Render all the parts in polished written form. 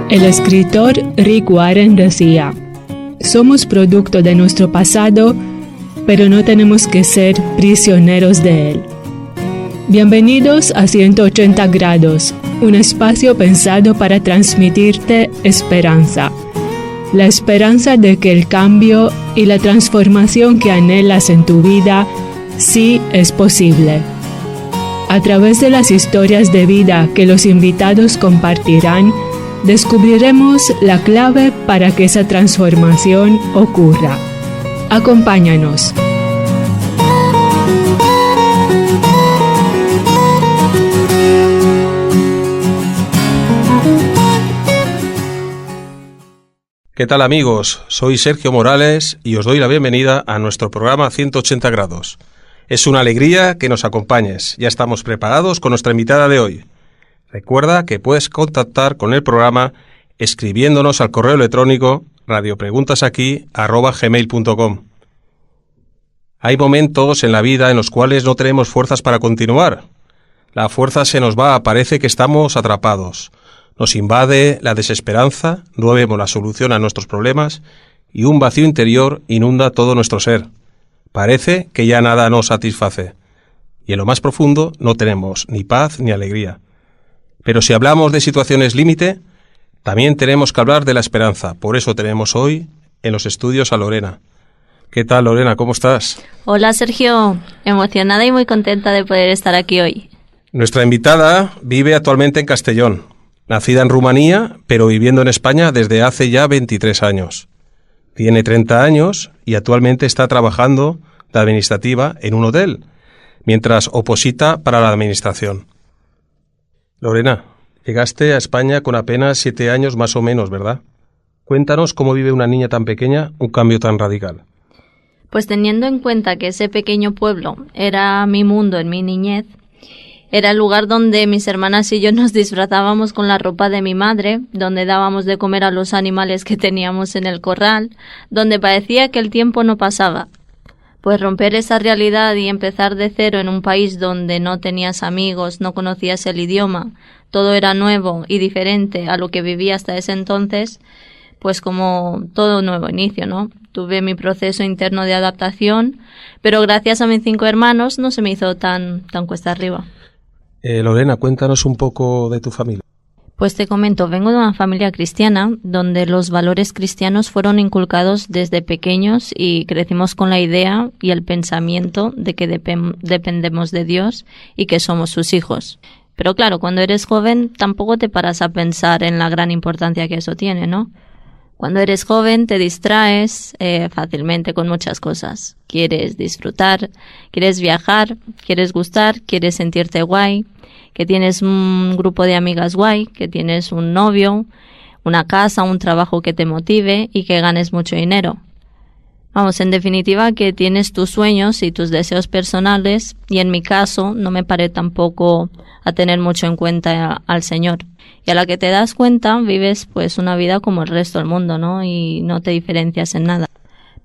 El escritor Rick Warren decía: somos producto de nuestro pasado, pero no tenemos que ser prisioneros de él. Bienvenidos a 180 grados, un espacio pensado para transmitirte esperanza. La esperanza de que el cambio y la transformación que anhelas en tu vida sí es posible. A través de las historias de vida que los invitados compartirán, descubriremos la clave para que esa transformación ocurra. Acompáñanos. ¿Qué tal, amigos? Soy Sergio Morales y os doy la bienvenida a nuestro programa 180 grados. Es una alegría que nos acompañes. Ya estamos preparados con nuestra invitada de hoy. Recuerda que puedes contactar con el programa escribiéndonos al correo electrónico radiopreguntasaqui@gmail.com. Hay momentos en la vida en los cuales no tenemos fuerzas para continuar. La fuerza se nos va, parece que estamos atrapados. Nos invade la desesperanza, no vemos la solución a nuestros problemas y un vacío interior inunda todo nuestro ser. Parece que ya nada nos satisface y en lo más profundo no tenemos ni paz ni alegría. Pero si hablamos de situaciones límite, también tenemos que hablar de la esperanza. Por eso tenemos hoy en los estudios a Lorena. ¿Qué tal, Lorena? ¿Cómo estás? Hola, Sergio. Emocionada y muy contenta de poder estar aquí hoy. Nuestra invitada vive actualmente en Castellón. Nacida en Rumanía, pero viviendo en España desde hace ya 23 años. Tiene 30 años y actualmente está trabajando de administrativa en un hotel, mientras oposita para la administración. Lorena, llegaste a España con apenas 7 años más o menos, ¿verdad? Cuéntanos cómo vive una niña tan pequeña un cambio tan radical. Pues teniendo en cuenta que ese pequeño pueblo era mi mundo en mi niñez, era el lugar donde mis hermanas y yo nos disfrazábamos con la ropa de mi madre, donde dábamos de comer a los animales que teníamos en el corral, donde parecía que el tiempo no pasaba. Pues romper esa realidad y empezar de cero en un país donde no tenías amigos, no conocías el idioma, todo era nuevo y diferente a lo que vivía hasta ese entonces, pues como todo nuevo inicio, ¿no? Tuve mi proceso interno de adaptación, pero gracias a mis 5 hermanos no se me hizo tan cuesta arriba. Lorena, cuéntanos un poco de tu familia. Pues te comento, vengo de una familia cristiana donde los valores cristianos fueron inculcados desde pequeños y crecimos con la idea y el pensamiento de que dependemos de Dios y que somos sus hijos. Pero claro, cuando eres joven tampoco te paras a pensar en la gran importancia que eso tiene, ¿no? Cuando eres joven te distraes fácilmente con muchas cosas. Quieres disfrutar, quieres viajar, quieres gustar, quieres sentirte guay, que tienes un grupo de amigas guay, que tienes un novio, una casa, un trabajo que te motive y que ganes mucho dinero. Vamos, en definitiva, que tienes tus sueños y tus deseos personales y en mi caso no me paré tampoco a tener mucho en cuenta al Señor. Y a la que te das cuenta vives pues una vida como el resto del mundo, ¿no? Y no te diferencias en nada.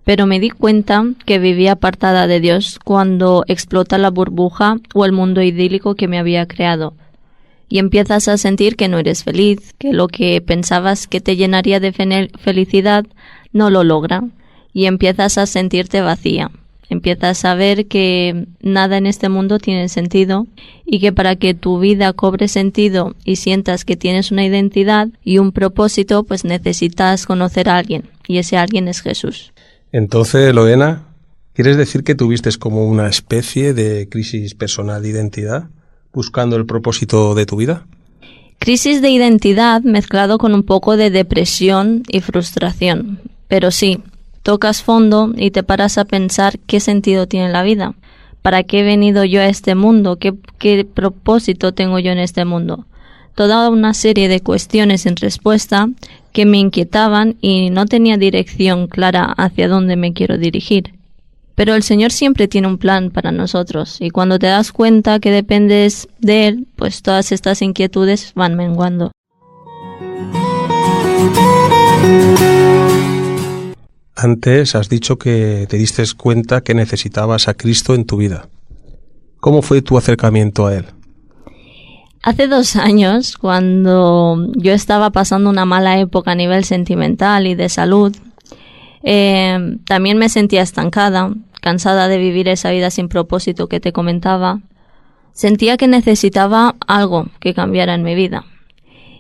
Pero me di cuenta que vivía apartada de Dios cuando explota la burbuja o el mundo idílico que me había creado. Y empiezas a sentir que no eres feliz, que lo que pensabas que te llenaría de felicidad no lo logra. Y empiezas a sentirte vacía. Empiezas a ver que nada en este mundo tiene sentido y que para que tu vida cobre sentido y sientas que tienes una identidad y un propósito, pues necesitas conocer a alguien y ese alguien es Jesús. Entonces, Lorena, ¿quieres decir que tuviste como una especie de crisis personal de identidad buscando el propósito de tu vida? Crisis de identidad mezclado con un poco de depresión y frustración, pero sí. Tocas fondo y te paras a pensar qué sentido tiene la vida. ¿Para qué he venido yo a este mundo? ¿Qué propósito tengo yo en este mundo? Toda una serie de cuestiones en respuesta que me inquietaban y no tenía dirección clara hacia dónde me quiero dirigir. Pero el Señor siempre tiene un plan para nosotros y cuando te das cuenta que dependes de Él, pues todas estas inquietudes van menguando. Antes has dicho que te diste cuenta que necesitabas a Cristo en tu vida. ¿Cómo fue tu acercamiento a Él? Hace 2 años, cuando yo estaba pasando una mala época a nivel sentimental y de salud, también me sentía estancada, cansada de vivir esa vida sin propósito que te comentaba. Sentía que necesitaba algo que cambiara en mi vida.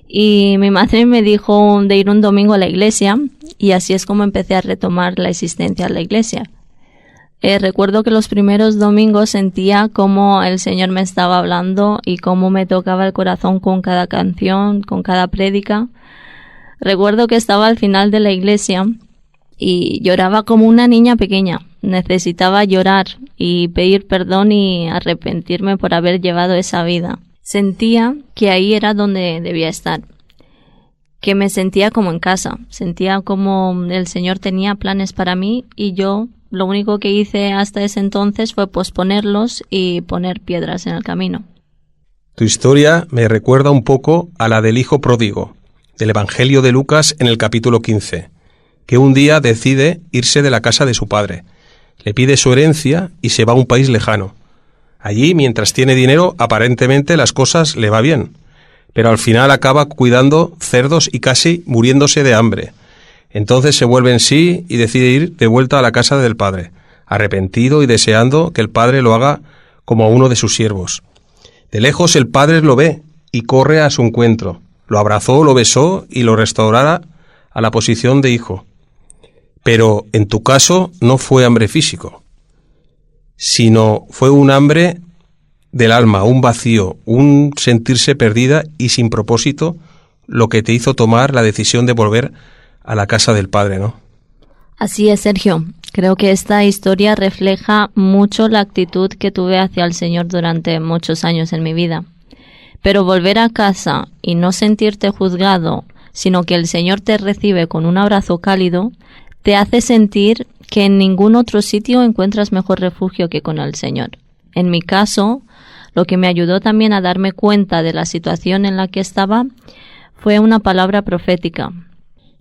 Y mi madre me dijo de ir un domingo a la iglesia, y así es como empecé a retomar la existencia en la iglesia. Recuerdo que los primeros domingos sentía cómo el Señor me estaba hablando y cómo me tocaba el corazón con cada canción, con cada prédica. Recuerdo que estaba al final de la iglesia y lloraba como una niña pequeña. Necesitaba llorar y pedir perdón y arrepentirme por haber llevado esa vida. Sentía que ahí era donde debía estar, que me sentía como en casa, sentía como el Señor tenía planes para mí y yo lo único que hice hasta ese entonces fue posponerlos y poner piedras en el camino. Tu historia me recuerda un poco a la del hijo pródigo, del Evangelio de Lucas en el capítulo 15, que un día decide irse de la casa de su padre. Le pide su herencia y se va a un país lejano. Allí, mientras tiene dinero, aparentemente las cosas le va bien, pero al final acaba cuidando cerdos y casi muriéndose de hambre. Entonces se vuelve en sí y decide ir de vuelta a la casa del padre, arrepentido y deseando que el padre lo haga como a uno de sus siervos. De lejos el padre lo ve y corre a su encuentro. Lo abrazó, lo besó y lo restaurará a la posición de hijo. Pero en tu caso no fue hambre físico, sino fue un hambre del alma, un vacío, un sentirse perdida y sin propósito, lo que te hizo tomar la decisión de volver a la casa del Padre, ¿no? Así es, Sergio. Creo que esta historia refleja mucho la actitud que tuve hacia el Señor durante muchos años en mi vida. Pero volver a casa y no sentirte juzgado, sino que el Señor te recibe con un abrazo cálido, te hace sentir que en ningún otro sitio encuentras mejor refugio que con el Señor. En mi caso, lo que me ayudó también a darme cuenta de la situación en la que estaba fue una palabra profética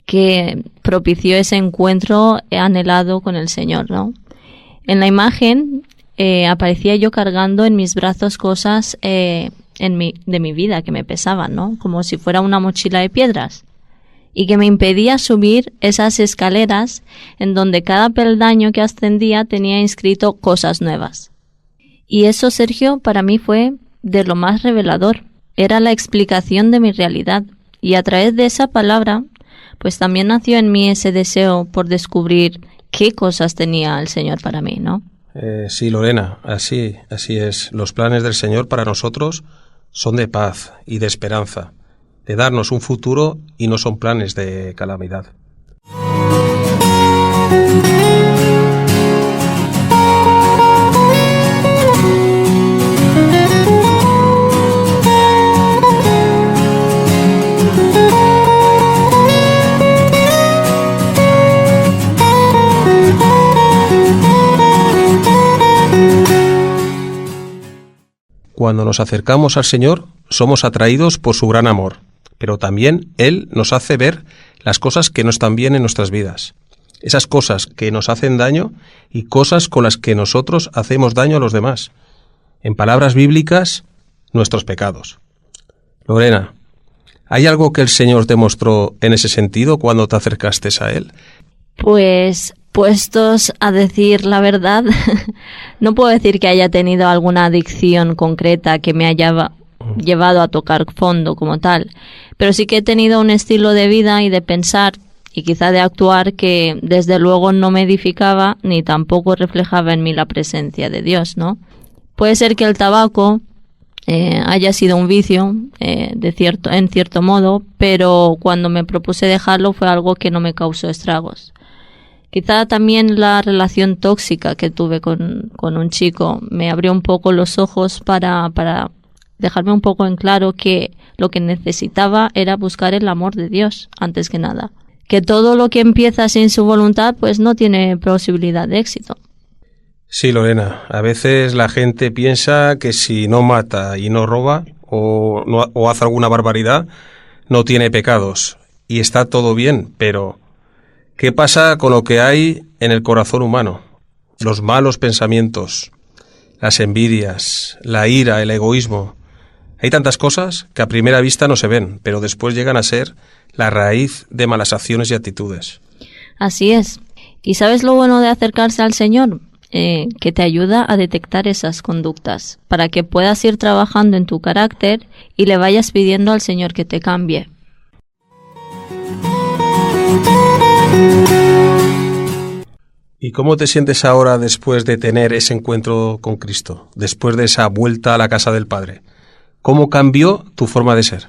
que propició ese encuentro anhelado con el Señor, ¿no? En la imagen aparecía yo cargando en mis brazos cosas de mi vida que me pesaban, ¿no? Como si fuera una mochila de piedras y que me impedía subir esas escaleras en donde cada peldaño que ascendía tenía inscrito cosas nuevas. Y eso, Sergio, para mí fue de lo más revelador. Era la explicación de mi realidad y a través de esa palabra pues también nació en mí ese deseo por descubrir qué cosas tenía el Señor para mí, ¿no? Sí, Lorena, así es. Los planes del Señor para nosotros son de paz y de esperanza, de darnos un futuro y no son planes de calamidad. Cuando nos acercamos al Señor, somos atraídos por su gran amor, pero también Él nos hace ver las cosas que no están bien en nuestras vidas, esas cosas que nos hacen daño y cosas con las que nosotros hacemos daño a los demás. En palabras bíblicas, nuestros pecados. Lorena, ¿hay algo que el Señor te mostró en ese sentido cuando te acercaste a Él? Pues, puestos a decir la verdad, no puedo decir que haya tenido alguna adicción concreta que me haya llevado a tocar fondo como tal, pero sí que he tenido un estilo de vida y de pensar y quizá de actuar que desde luego no me edificaba ni tampoco reflejaba en mí la presencia de Dios, ¿no? Puede ser que el tabaco haya sido un vicio en cierto modo, pero cuando me propuse dejarlo fue algo que no me causó estragos. Quizá también la relación tóxica que tuve con un chico me abrió un poco los ojos para dejarme un poco en claro que lo que necesitaba era buscar el amor de Dios antes que nada. Que todo lo que empieza sin su voluntad pues no tiene posibilidad de éxito. Sí, Lorena, a veces la gente piensa que si no mata y no roba o hace alguna barbaridad, no tiene pecados y está todo bien, pero ¿qué pasa con lo que hay en el corazón humano? Los malos pensamientos, las envidias, la ira, el egoísmo. Hay tantas cosas que a primera vista no se ven, pero después llegan a ser la raíz de malas acciones y actitudes. Así es. ¿Y sabes lo bueno de acercarse al Señor? Que te ayuda a detectar esas conductas, para que puedas ir trabajando en tu carácter y le vayas pidiendo al Señor que te cambie. ¿Y cómo te sientes ahora después de tener ese encuentro con Cristo, después de esa vuelta a la casa del Padre? ¿Cómo cambió tu forma de ser?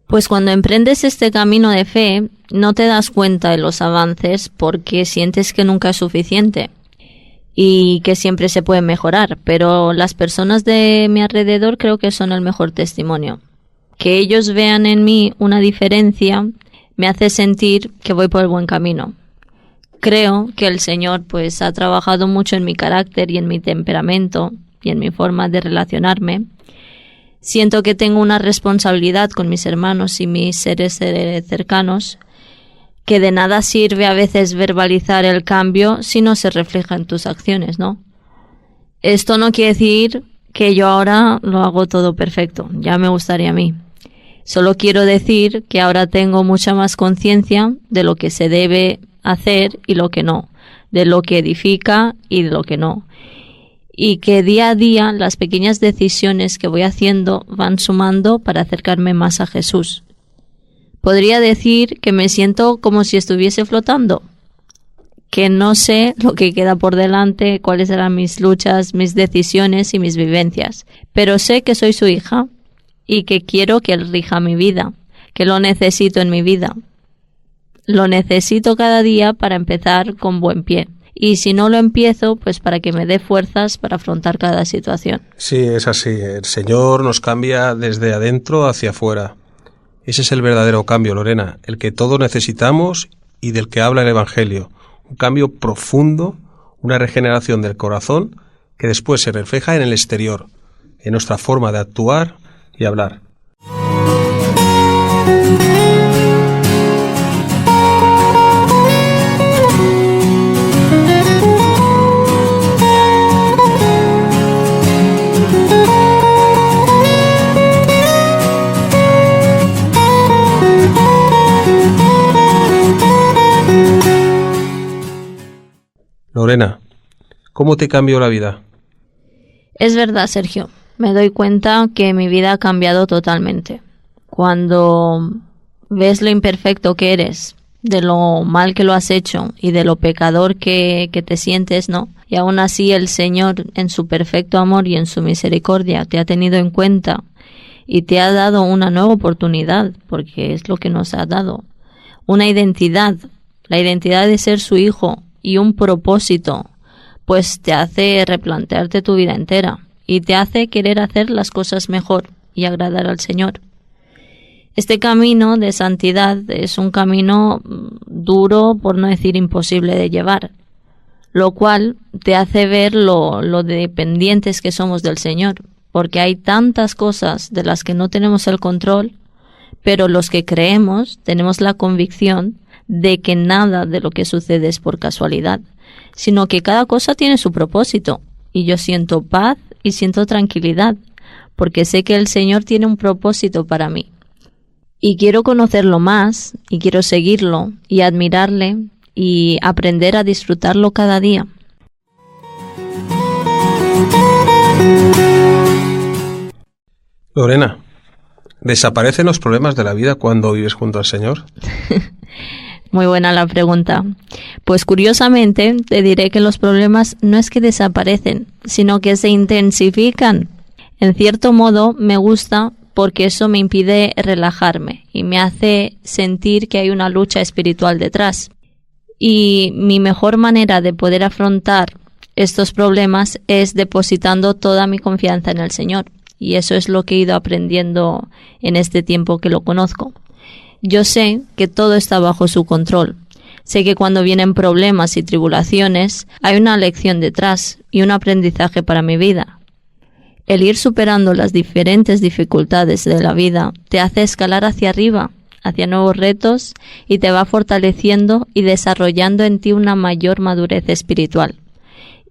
Pues cuando emprendes este camino de fe, no te das cuenta de los avances porque sientes que nunca es suficiente y que siempre se puede mejorar, pero las personas de mi alrededor creo que son el mejor testimonio. Que ellos vean en mí una diferencia me hace sentir que voy por el buen camino. Creo que el Señor pues ha trabajado mucho en mi carácter y en mi temperamento y en mi forma de relacionarme. Siento que tengo una responsabilidad con mis hermanos y mis seres cercanos, que de nada sirve a veces verbalizar el cambio si no se refleja en tus acciones, ¿no? Esto no quiere decir que yo ahora lo hago todo perfecto, ya me gustaría a mí. Solo quiero decir que ahora tengo mucha más conciencia de lo que se debe hacer y lo que no, de lo que edifica y de lo que no. Y que día a día las pequeñas decisiones que voy haciendo van sumando para acercarme más a Jesús. Podría decir que me siento como si estuviese flotando, que no sé lo que queda por delante, cuáles serán mis luchas, mis decisiones y mis vivencias, pero sé que soy su hija y que quiero que Él rija mi vida, que lo necesito en mi vida. Lo necesito cada día para empezar con buen pie. Y si no lo empiezo, pues para que me dé fuerzas para afrontar cada situación. Sí, es así. El Señor nos cambia desde adentro hacia afuera. Ese es el verdadero cambio, Lorena, el que todos necesitamos y del que habla el Evangelio. Un cambio profundo, una regeneración del corazón que después se refleja en el exterior, en nuestra forma de actuar y hablar. Lorena, ¿cómo te cambió la vida? Es verdad, Sergio. Me doy cuenta que mi vida ha cambiado totalmente. Cuando ves lo imperfecto que eres, de lo mal que lo has hecho y de lo pecador que te sientes, ¿no? Y aún así el Señor, en su perfecto amor y en su misericordia, te ha tenido en cuenta y te ha dado una nueva oportunidad, porque es lo que nos ha dado. Una identidad, la identidad de ser su hijo, y un propósito, pues te hace replantearte tu vida entera y te hace querer hacer las cosas mejor y agradar al Señor. Este camino de santidad es un camino duro, por no decir imposible de llevar, lo cual te hace ver lo dependientes que somos del Señor, porque hay tantas cosas de las que no tenemos el control, pero los que creemos tenemos la convicción de que nada de lo que sucede es por casualidad, sino que cada cosa tiene su propósito, y yo siento paz y siento tranquilidad, porque sé que el Señor tiene un propósito para mí. Y quiero conocerlo más, y quiero seguirlo, y admirarle, y aprender a disfrutarlo cada día. Lorena, ¿desaparecen los problemas de la vida cuando vives junto al Señor? Muy buena la pregunta. Pues curiosamente te diré que los problemas no es que desaparecen, sino que se intensifican. En cierto modo me gusta porque eso me impide relajarme y me hace sentir que hay una lucha espiritual detrás. Y mi mejor manera de poder afrontar estos problemas es depositando toda mi confianza en el Señor. Y eso es lo que he ido aprendiendo en este tiempo que lo conozco. Yo sé que todo está bajo su control. Sé que cuando vienen problemas y tribulaciones, hay una lección detrás y un aprendizaje para mi vida. El ir superando las diferentes dificultades de la vida te hace escalar hacia arriba, hacia nuevos retos, y te va fortaleciendo y desarrollando en ti una mayor madurez espiritual.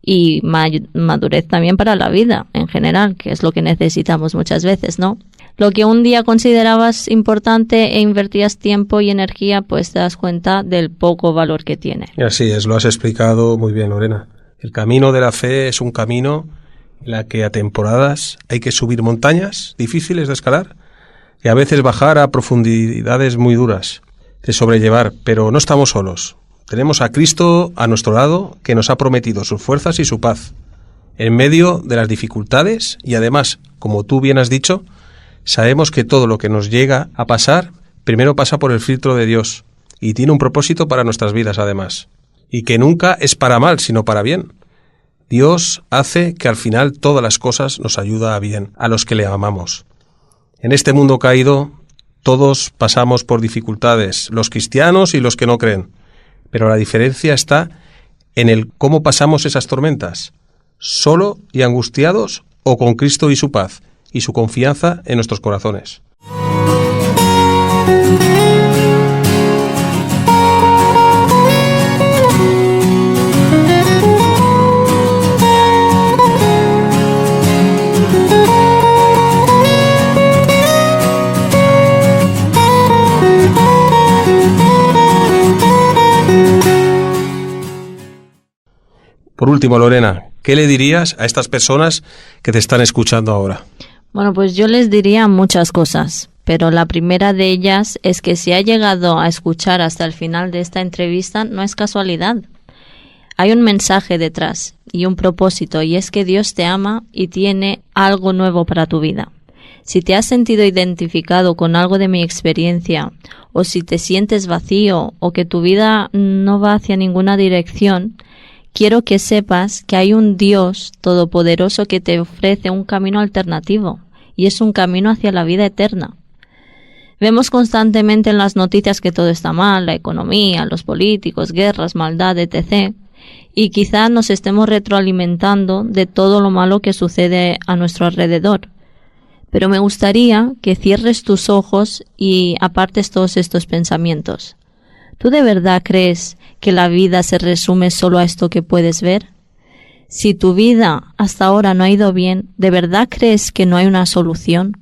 Y madurez también para la vida en general, que es lo que necesitamos muchas veces, ¿no? Lo que un día considerabas importante e invertías tiempo y energía, pues te das cuenta del poco valor que tiene. Así es, lo has explicado muy bien, Lorena. El camino de la fe es un camino en la que a temporadas hay que subir montañas difíciles de escalar y a veces bajar a profundidades muy duras de sobrellevar, pero no estamos solos. Tenemos a Cristo a nuestro lado, que nos ha prometido sus fuerzas y su paz en medio de las dificultades, y además, como tú bien has dicho, sabemos que todo lo que nos llega a pasar primero pasa por el filtro de Dios y tiene un propósito para nuestras vidas además, y que nunca es para mal sino para bien. Dios hace que al final todas las cosas nos ayuda a bien a los que le amamos. En este mundo caído todos pasamos por dificultades, los cristianos y los que no creen, pero la diferencia está en el cómo pasamos esas tormentas, solo y angustiados o con Cristo y su paz y su confianza en nuestros corazones. Por último, Lorena, ¿qué le dirías a estas personas que te están escuchando ahora? Bueno, pues yo les diría muchas cosas, pero la primera de ellas es que si ha llegado a escuchar hasta el final de esta entrevista, no es casualidad. Hay un mensaje detrás y un propósito, y es que Dios te ama y tiene algo nuevo para tu vida. Si te has sentido identificado con algo de mi experiencia, o si te sientes vacío o que tu vida no va hacia ninguna dirección, quiero que sepas que hay un Dios todopoderoso que te ofrece un camino alternativo, y es un camino hacia la vida eterna. Vemos constantemente en las noticias que todo está mal, la economía, los políticos, guerras, maldad, etc. Y quizá nos estemos retroalimentando de todo lo malo que sucede a nuestro alrededor. Pero me gustaría que cierres tus ojos y apartes todos estos pensamientos. ¿Tú de verdad crees que la vida se resume solo a esto que puedes ver? Si tu vida hasta ahora no ha ido bien, ¿de verdad crees que no hay una solución?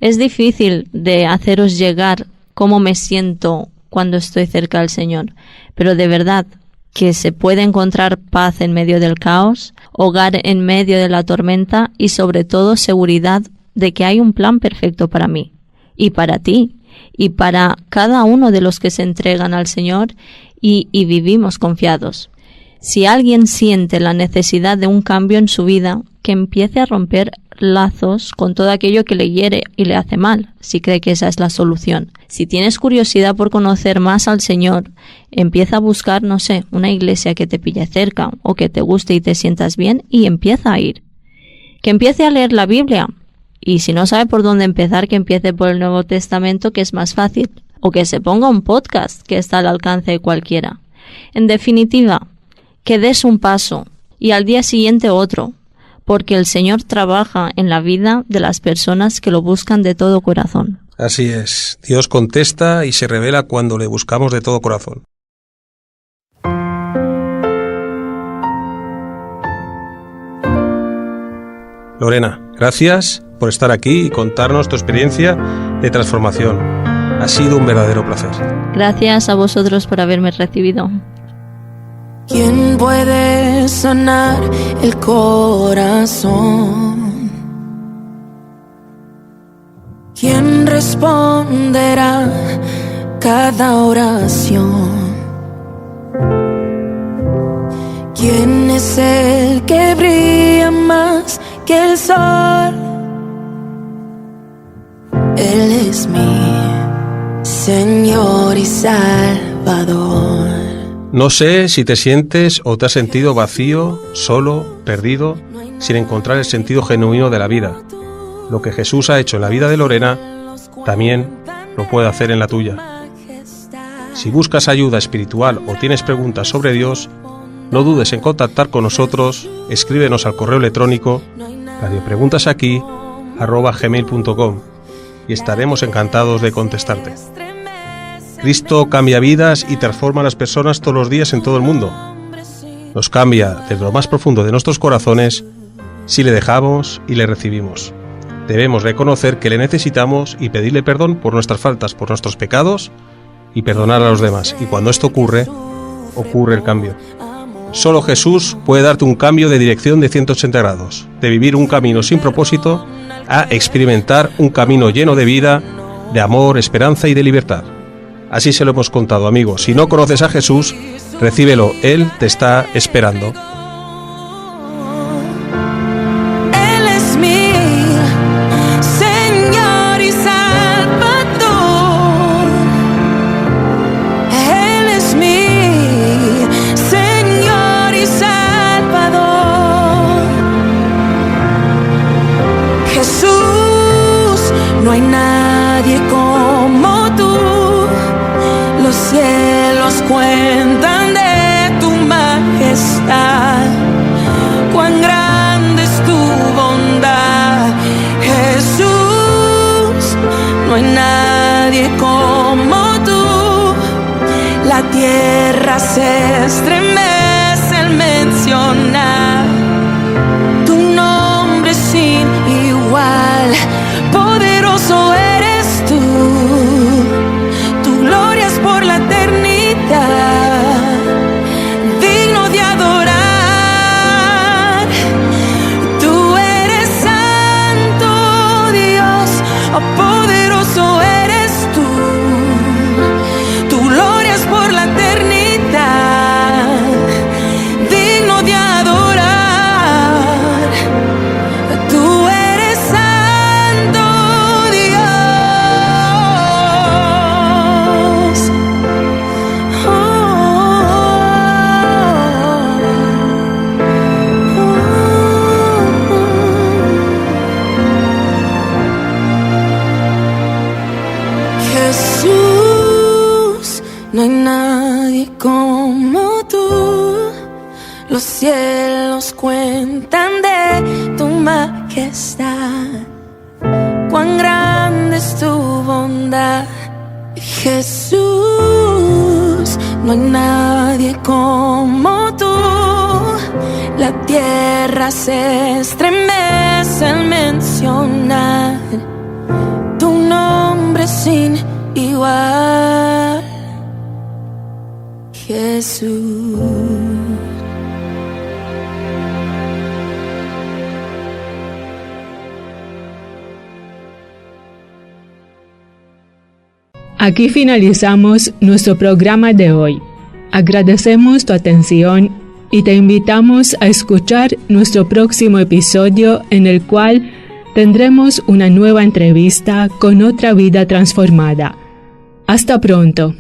Es difícil de haceros llegar cómo me siento cuando estoy cerca del Señor, pero de verdad que se puede encontrar paz en medio del caos, hogar en medio de la tormenta y sobre todo seguridad de que hay un plan perfecto para mí y para ti y para cada uno de los que se entregan al Señor y vivimos confiados. Si alguien siente la necesidad de un cambio en su vida, que empiece a romper lazos con todo aquello que le hiere y le hace mal, si cree que esa es la solución. Si tienes curiosidad por conocer más al Señor, empieza a buscar, no sé, una iglesia que te pille cerca o que te guste y te sientas bien y empieza a ir. Que empiece a leer la Biblia. Y si no sabe por dónde empezar, que empiece por el Nuevo Testamento, que es más fácil. O que se ponga un podcast que está al alcance de cualquiera. En definitiva, que des un paso y al día siguiente otro, porque el Señor trabaja en la vida de las personas que lo buscan de todo corazón. Así es, Dios contesta y se revela cuando le buscamos de todo corazón. Lorena, gracias por estar aquí y contarnos tu experiencia de transformación. Ha sido un verdadero placer. Gracias a vosotros por haberme recibido. ¿Quién puede sanar el corazón? ¿Quién responderá cada oración? ¿Quién es el que brilla más que el sol? Él es mi Señor y Salvador. No sé si te sientes o te has sentido vacío, solo, perdido, sin encontrar el sentido genuino de la vida. Lo que Jesús ha hecho en la vida de Lorena, también lo puede hacer en la tuya. Si buscas ayuda espiritual o tienes preguntas sobre Dios, no dudes en contactar con nosotros, escríbenos al correo electrónico radiopreguntasaqui@gmail.com y estaremos encantados de contestarte. Cristo cambia vidas y transforma a las personas todos los días en todo el mundo. Nos cambia desde lo más profundo de nuestros corazones si le dejamos y le recibimos. Debemos reconocer que le necesitamos y pedirle perdón por nuestras faltas, por nuestros pecados y perdonar a los demás. Y cuando esto ocurre el cambio. Solo Jesús puede darte un cambio de dirección de 180 grados, de vivir un camino sin propósito a experimentar un camino lleno de vida, de amor, esperanza y de libertad. Así se lo hemos contado, amigos. Si no conoces a Jesús, recíbelo, Él te está esperando. No hay nadie como tú, los cielos cuentan de tu majestad, cuán grande es tu bondad, Jesús. No hay nadie como tú, la tierra se estremece al mencionar tu nombre sin igual. Poderoso eres tú, tu gloria es por la eternidad, digno de adorar. Tú eres santo Dios, oh, poderoso eres tú, tu gloria es por la eternidad, digno de adorar. Tú eres santo Dios. Jesús, no hay nadie como tú, los cielos cuentan de tu majestad, cuán grande es tu bondad, Jesús. No hay nadie como tú, la tierra se estremece al mencionar tu nombre sin igual, Jesús. Aquí finalizamos nuestro programa de hoy. Agradecemos tu atención y te invitamos a escuchar nuestro próximo episodio, en el cual tendremos una nueva entrevista con otra vida transformada. Hasta pronto.